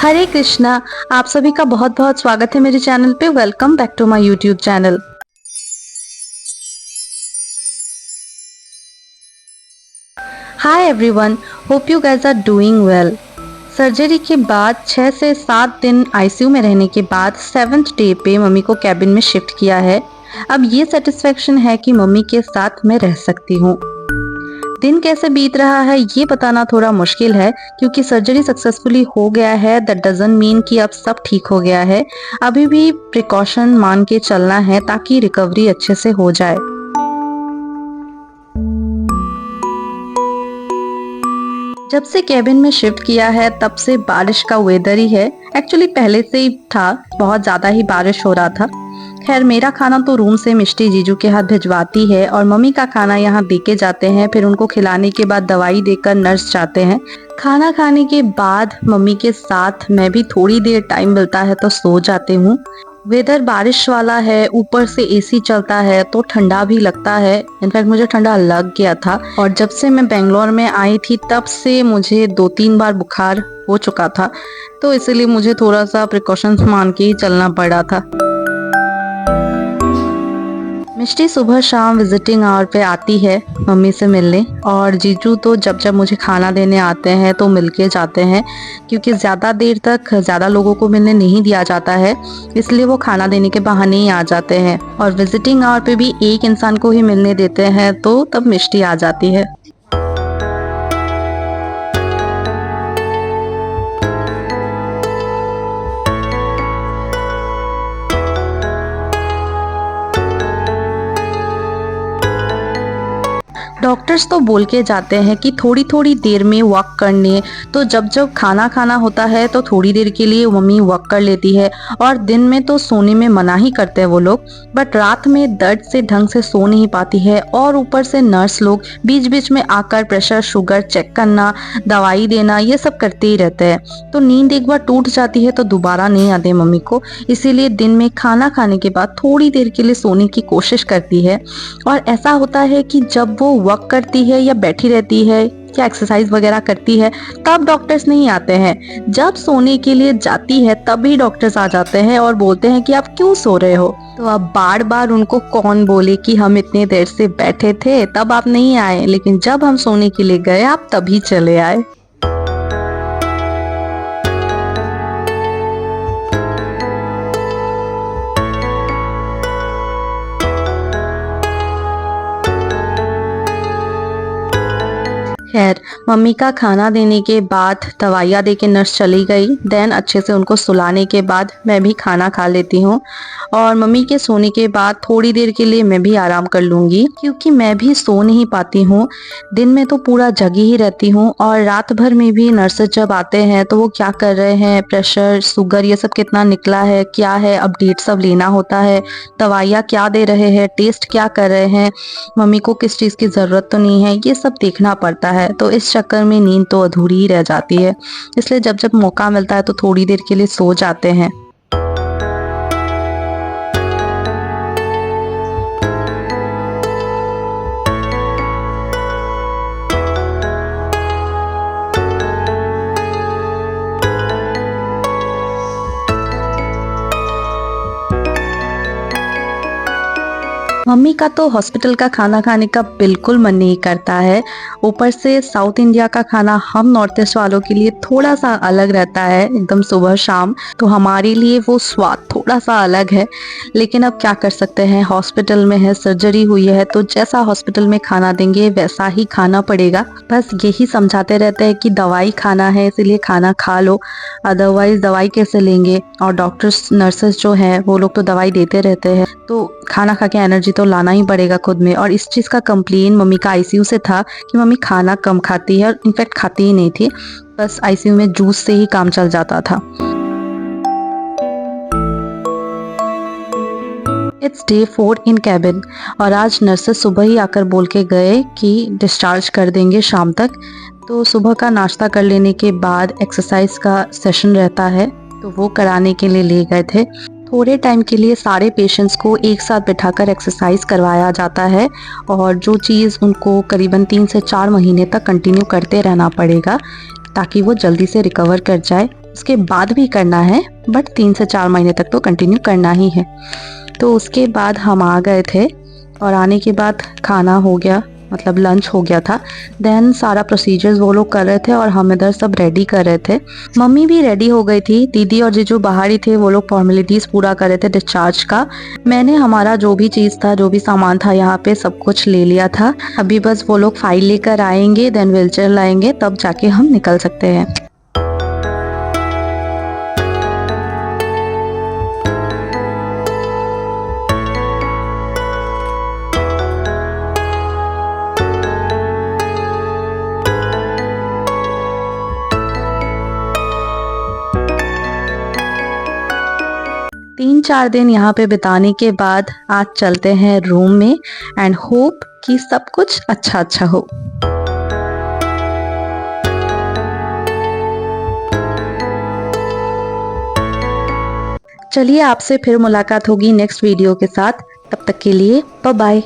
हरे कृष्णा। आप सभी का बहुत बहुत स्वागत है मेरे चैनल पे। Welcome back to my YouTube channel. Hi everyone, hope you guys are doing well. Surgery के बाद 6 से 7 दिन आईसीयू में रहने के बाद 7th डे पे मम्मी को कैबिन में शिफ्ट किया है। अब ये सेटिस्फेक्शन है कि मम्मी के साथ मैं रह सकती हूँ। दिन कैसे बीत रहा है ये बताना थोड़ा मुश्किल है, क्योंकि सर्जरी सक्सेसफुली हो गया है। दैट डजंट मीन कि अब सब ठीक हो गया है। अभी भी प्रिकॉशन मान के चलना है ताकि रिकवरी अच्छे से हो जाए। जब से केबिन में शिफ्ट किया है तब से बारिश का वेदर ही है। एक्चुअली पहले से ही था, बहुत ज्यादा ही बारिश हो रहा था। खैर, मेरा खाना तो रूम से मिष्टी जीजू के हाथ भिजवाती है और मम्मी का खाना यहाँ दे के जाते हैं। फिर उनको खिलाने के बाद दवाई देकर नर्स जाते हैं। खाना खाने के बाद मम्मी के साथ मैं भी थोड़ी देर टाइम मिलता है तो सो जाती हूँ। वेदर बारिश वाला है, ऊपर से एसी चलता है तो ठंडा भी लगता है। इनफैक्ट मुझे ठंडा लग गया था और जब से मैं बेंगलोर में आई थी तब से मुझे 2-3 बार बुखार हो चुका था, तो इसलिए मुझे थोड़ा सा प्रिकॉशंस मान के ही चलना पड़ा था। मिष्टी सुबह शाम विजिटिंग आवर पे आती है मम्मी से मिलने, और जीजू तो जब जब मुझे खाना देने आते हैं तो मिलके जाते हैं, क्योंकि ज़्यादा देर तक ज़्यादा लोगों को मिलने नहीं दिया जाता है, इसलिए वो खाना देने के बहाने ही आ जाते हैं। और विजिटिंग आवर पे भी एक इंसान को ही मिलने देते हैं, तो तब मिष्टी आ जाती है। डॉक्टर्स तो बोल के जाते हैं कि थोड़ी थोड़ी देर में वॉक करने, तो जब जब खाना खाना होता है तो थोड़ी देर के लिए मम्मी वॉक कर लेती है, और दिन में तो सोने में मना ही करते हैं वो लोग। बट रात में दर्द से ढंग से सो नहीं पाती है, और ऊपर से नर्स लोग बीच बीच में आकर प्रेशर शुगर चेक करना, दवाई देना, ये सब करते ही रहते हैं। तो नींद एक बार टूट जाती है तो दोबारा नहीं आते मम्मी को, इसीलिए दिन में खाना खाने के बाद थोड़ी देर के लिए सोने की कोशिश करती है। और ऐसा होता है कि जब वो वॉक करती है या बैठी रहती है या एक्सरसाइज वगैरह करती है तब डॉक्टर्स नहीं आते हैं। जब सोने के लिए जाती है तभी डॉक्टर्स आ जाते हैं और बोलते हैं कि आप क्यों सो रहे हो। तो अब बार बार उनको कौन बोले कि हम इतने देर से बैठे थे तब आप नहीं आए, लेकिन जब हम सोने के लिए गए आप तभी चले आए। खैर, मम्मी का खाना देने के बाद दवाइयाँ दे के नर्स चली गई। देन अच्छे से उनको सुलाने के बाद मैं भी खाना खा लेती हूँ, और मम्मी के सोने के बाद थोड़ी देर के लिए मैं भी आराम कर लूँगी, क्योंकि मैं भी सो नहीं पाती हूँ। दिन में तो पूरा जगी ही रहती हूँ, और रात भर में भी नर्सेज जब आते हैं तो वो क्या कर रहे हैं, प्रेशर शुगर ये सब कितना निकला है, क्या है अपडेट सब लेना होता है, दवाइयाँ क्या दे रहे हैं, टेस्ट क्या कर रहे हैं, मम्मी को किस चीज़ की ज़रूरत तो नहीं है, ये सब देखना पड़ता है। तो इस चक्कर में नींद तो अधूरी ही रह जाती है, इसलिए जब जब मौका मिलता है तो थोड़ी देर के लिए सो जाते हैं। मम्मी का तो हॉस्पिटल का खाना खाने का बिल्कुल मन नहीं करता है। ऊपर से साउथ इंडिया का खाना हम नॉर्थ ईस्ट वालों के लिए थोड़ा सा अलग रहता है, एकदम सुबह शाम, तो हमारे लिए वो स्वाद थोड़ा सा अलग है। लेकिन अब क्या कर सकते हैं, हॉस्पिटल में है, सर्जरी हुई है, तो जैसा हॉस्पिटल में खाना देंगे वैसा ही खाना पड़ेगा। बस यही समझाते रहते हैं कि दवाई खाना है इसीलिए खाना खा लो, अदरवाइज दवाई कैसे लेंगे। और डॉक्टर्स नर्सेस जो हैं वो लोग तो दवाई देते रहते हैं, तो खाना खा के एनर्जी तो लाना ही पड़ेगा खुद में। और इस चीज़ का कंप्लेन मम्मी का आईसीयू से था कि मम्मी खाना कम खाती है, और इनफैक्ट खाती ही नहीं थी, बस आईसीयू में जूस से ही काम चल जाता था। इट्स डे 4 इन कैबिन, और आज नर्सेस सुबह ही आकर बोल के गए कि डिस्चार्ज कर देंगे शाम तक। तो सुबह का नाश्ता कर लेने के बाद एक्सरसाइज का सेशन रहता है, तो वो कराने के लिए ले गए थे। थोड़े टाइम के लिए सारे पेशेंट्स को एक साथ बिठाकर एक्सरसाइज करवाया जाता है, और जो चीज़ उनको करीबन 3 से 4 महीने तक कंटिन्यू करते रहना पड़ेगा ताकि वो जल्दी से रिकवर कर जाए। उसके बाद भी करना है, बट 3 से 4 महीने तक तो कंटिन्यू करना ही है। तो उसके बाद हम आ गए थे और आने के बाद खाना हो गया, मतलब लंच हो गया था। देन सारा प्रोसीजर्स वो लोग कर रहे थे और हम इधर सब रेडी कर रहे थे। मम्मी भी रेडी हो गई थी, दीदी और जीजू बाहर ही थे, वो लोग फॉर्मेलिटीज़ पूरा कर रहे थे डिस्चार्ज का। मैंने हमारा जो भी चीज़ था, जो भी सामान था यहाँ पे सब कुछ ले लिया था। अभी बस वो लोग फाइल लेकर आएंगे, देन व्हीलचेयर लाएंगे, तब जाके हम निकल सकते हैं। तीन चार दिन यहाँ पे बिताने के बाद आज चलते हैं रूम में एंड होप कि सब कुछ अच्छा अच्छा हो। चलिए आपसे फिर मुलाकात होगी नेक्स्ट वीडियो के साथ। तब तक के लिए बाय बाय।